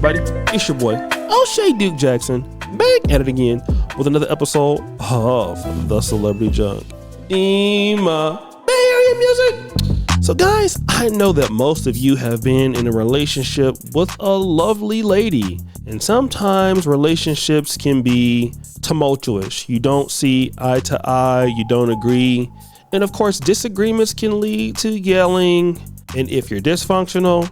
everybody? It's your boy, O'Shea Duke Jackson, back at it again with another episode of The Celebrity Junk. Dima, Bay Area music. So guys, I know that most of you have been in a relationship with a lovely lady, and sometimes relationships can be tumultuous. You don't see eye to eye, you don't agree, and of course disagreements can lead to yelling, and if you're dysfunctional,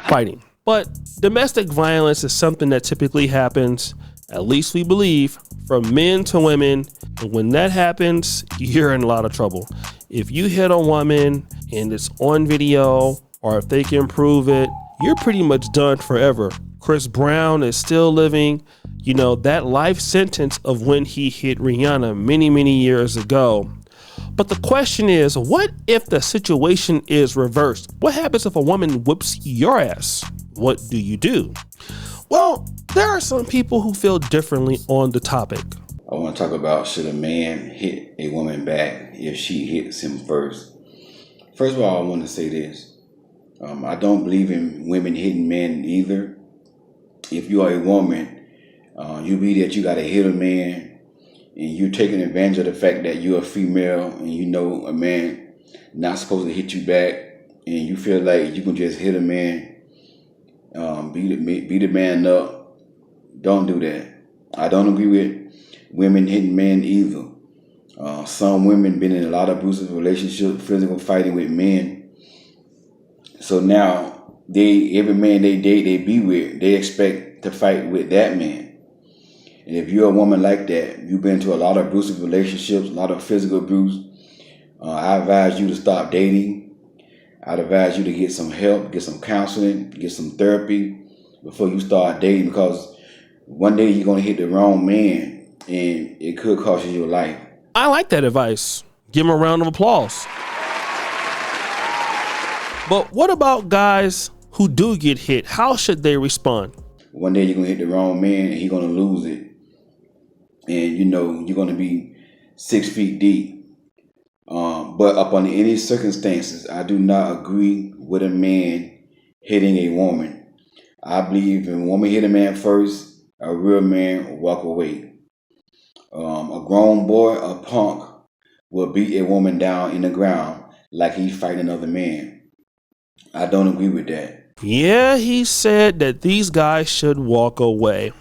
fighting. But domestic violence is something that typically happens, at least we believe, from men to women. And when that happens, you're in a lot of trouble. If you hit a woman and it's on video, or if they can prove it, you're pretty much done forever. Chris Brown is still living, that life sentence of when he hit Rihanna many years ago. But the question is, what if the situation is reversed? What happens if a woman whips your ass? What do you do? Well, there are some people who feel differently on the topic. I want to talk about, should a man hit a woman back if she hits him first? First of all, I want to say this. I don't believe in women hitting men either. If you are a woman, you be that you got to hit a man, and you're taking advantage of the fact that you're a female and a man not supposed to hit you back, and you feel like you can just hit a man, beat the man up. Don't do that. I don't agree with women hitting men either. Some women been in a lot of abusive relationships, physical fighting with men. So now every man they date, they be with, they expect to fight with that man. And if you're a woman like that, you've been to a lot of abusive relationships, a lot of physical abuse, I advise you to stop dating. I'd advise you to get some help, get some counseling, get some therapy before you start dating, because one day you're going to hit the wrong man and it could cost you your life. I like that advice. Give him a round of applause. But what about guys who do get hit? How should they respond? One day you're going to hit the wrong man and he's going to lose it. And you're going to be 6 feet deep. But up under any circumstances, I do not agree with a man hitting a woman. I believe if a woman hit a man first, a real man will walk away. A grown boy, a punk, will beat a woman down in the ground like he's fighting another man. I don't agree with that. Yeah, he said that these guys should walk away.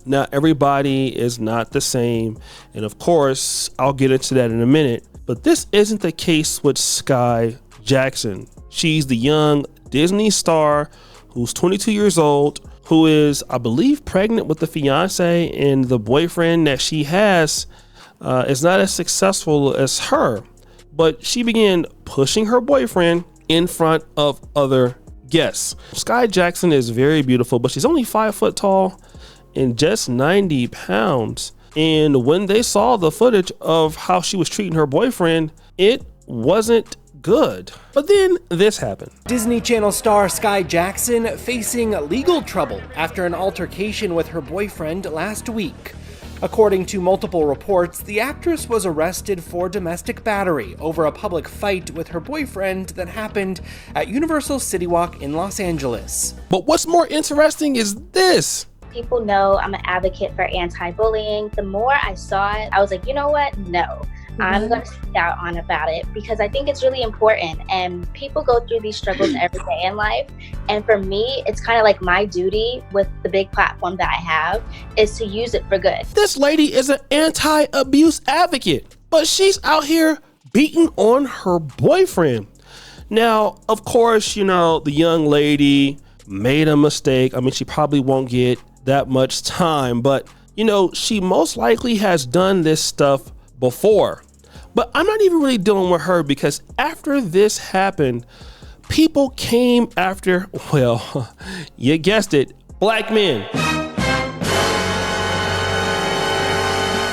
Now, everybody is not the same. And of course, I'll get into that in a minute. But this isn't the case with Skai Jackson. She's the young Disney star who's 22 years old, who is, I believe, pregnant with the fiance, and the boyfriend that she has is not as successful as her. But she began pushing her boyfriend in front of other guests. Skai Jackson is very beautiful, but she's only 5 foot tall and just 90 pounds. And when they saw the footage of how she was treating her boyfriend, it wasn't good. But then this happened. Disney Channel star Skai Jackson facing legal trouble after an altercation with her boyfriend last week. According to multiple reports, the actress was arrested for domestic battery over a public fight with her boyfriend that happened at Universal City Walk in Los Angeles. But what's more interesting is this. People know I'm an advocate for anti-bullying. The more I saw it, I was like, you know what? No, I'm going to speak out on about it, because I think it's really important. And people go through these struggles every day in life. And for me, it's kind of like my duty with the big platform that I have is to use it for good. This lady is an anti-abuse advocate, but she's out here beating on her boyfriend. Now, of course, the young lady made a mistake. I mean, she probably won't get that much time, but she most likely has done this stuff before. But I'm not even really dealing with her, because after this happened, people came after, well, you guessed it, black men.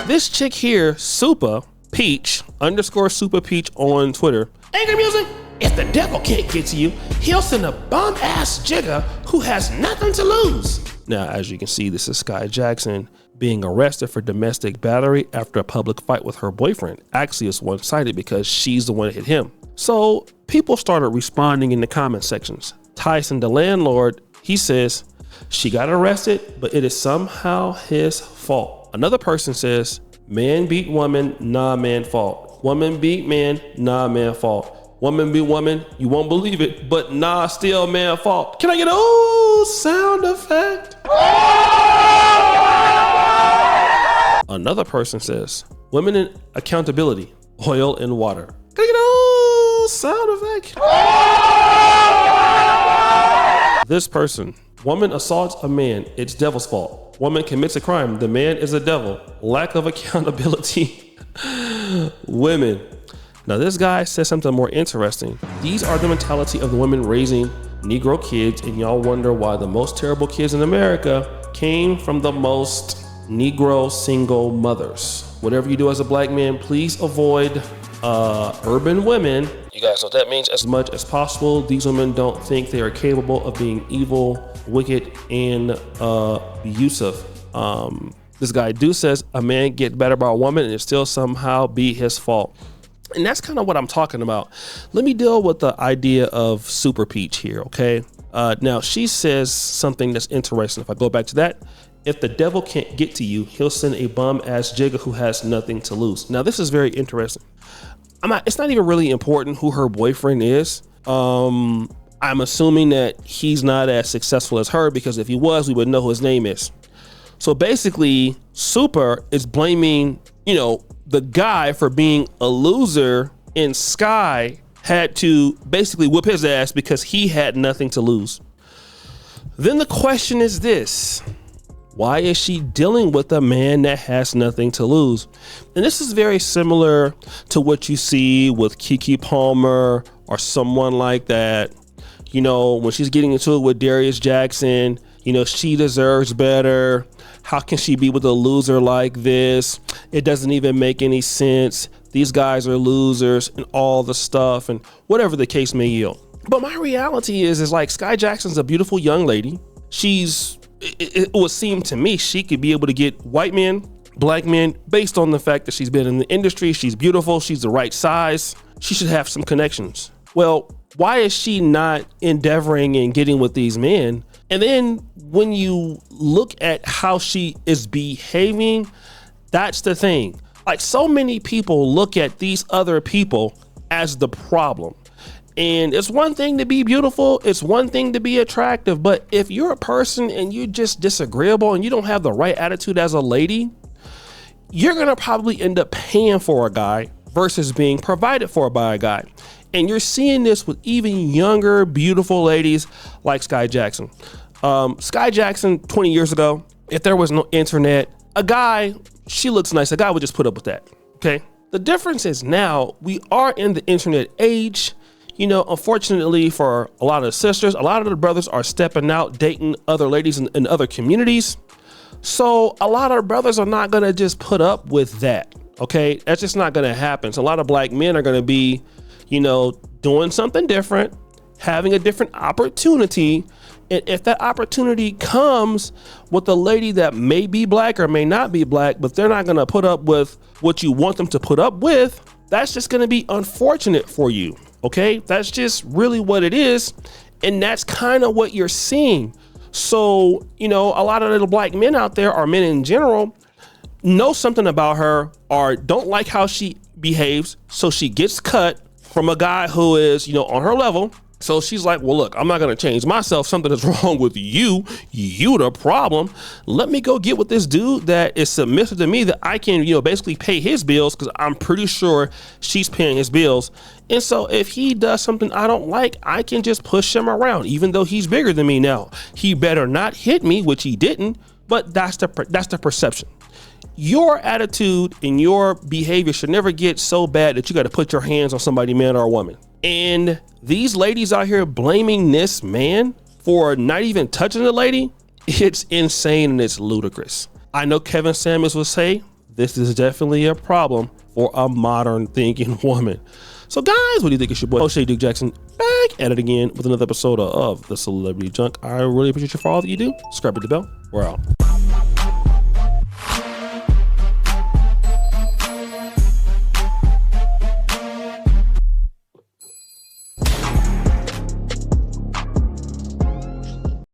This chick here, Super Peach _Super Peach on Twitter. Angry music. If the devil can't get to you, he'll send a bum ass jigger who has nothing to lose. Now, as you can see, this is Skai Jackson being arrested for domestic battery after a public fight with her boyfriend. Actually, it's one-sided because she's the one that hit him. So people started responding in the comment sections. Tyson, the landlord, he says, she got arrested, but it is somehow his fault. Another person says, man beat woman, nah, man fault. Woman beat man, nah, man fault. Woman beat woman, you won't believe it, but nah, still man fault. Can I get a sound effect? Another person says, women in accountability, oil and water. Can I get a sound effect? This person, woman assaults a man, it's devil's fault. Woman commits a crime, the man is a devil. Lack of accountability. Women. Now this guy says something more interesting. These are the mentality of the women raising Negro kids, and y'all wonder why the most terrible kids in America came from the most Negro single mothers. Whatever you do as a black man, please avoid urban women. You guys know what that means. As much as possible, these women don't think they are capable of being evil, wicked, and abusive. This guy says a man get better by a woman and it still somehow be his fault. And that's kind of what I'm talking about. Let me deal with the idea of Super Peach here, okay? Now, she says something that's interesting. If I go back to that, if the devil can't get to you, he'll send a bum-ass jigger who has nothing to lose. Now, this is very interesting. It's not even really important who her boyfriend is. I'm assuming that he's not as successful as her, because if he was, we would know who his name is. So basically, Super is blaming, the guy for being a loser, and Skai had to basically whip his ass because he had nothing to lose. Then the question is this: why is she dealing with a man that has nothing to lose? And this is very similar to what you see with Keke Palmer or someone like that. When she's getting into it with Darius Jackson, she deserves better. How can she be with a loser like this? It doesn't even make any sense. These guys are losers and all the stuff, and whatever the case may yield. But my reality is like, Skai Jackson's a beautiful young lady. It would seem to me she could be able to get white men, black men, based on the fact that she's been in the industry. She's beautiful. She's the right size. She should have some connections. Well, why is she not endeavoring and getting with these men? And then when you look at how she is behaving, that's the thing. Like, so many people look at these other people as the problem. And it's one thing to be beautiful, it's one thing to be attractive, but if you're a person and you're just disagreeable and you don't have the right attitude as a lady, you're gonna probably end up paying for a guy versus being provided for by a guy. And you're seeing this with even younger, beautiful ladies like Skai Jackson. Skai Jackson 20 years ago, if there was no internet, a guy, she looks nice, a guy would just put up with that, okay? The difference is now we are in the internet age. Unfortunately for a lot of the sisters, a lot of the brothers are stepping out, dating other ladies in other communities. So a lot of brothers are not gonna just put up with that, okay? That's just not gonna happen. So a lot of black men are gonna be, doing something different, having a different opportunity. And if that opportunity comes with a lady that may be black or may not be black, but they're not gonna put up with what you want them to put up with, that's just gonna be unfortunate for you. Okay, that's just really what it is. And that's kind of what you're seeing. So, a lot of little black men out there, or men in general, know something about her or don't like how she behaves. So she gets cut from a guy who is, on her level. So she's like, well, look, I'm not going to change myself. Something is wrong with you. You the problem. Let me go get with this dude that is submissive to me, that I can, basically pay his bills, because I'm pretty sure she's paying his bills. And so if he does something I don't like, I can just push him around, even though he's bigger than me now. He better not hit me, which he didn't, but that's the perception. Your attitude and your behavior should never get so bad that you got to put your hands on somebody, man or woman. And these ladies out here blaming this man for not even touching the lady, it's insane and it's ludicrous. I know Kevin Samuels will say this is definitely a problem for a modern thinking woman. So guys, what do you think? It's your boy O'Shea Duke Jackson back at it again with another episode of the Celebrity Junk. I really appreciate you for all that you do. Subscribe to the bell. We're out.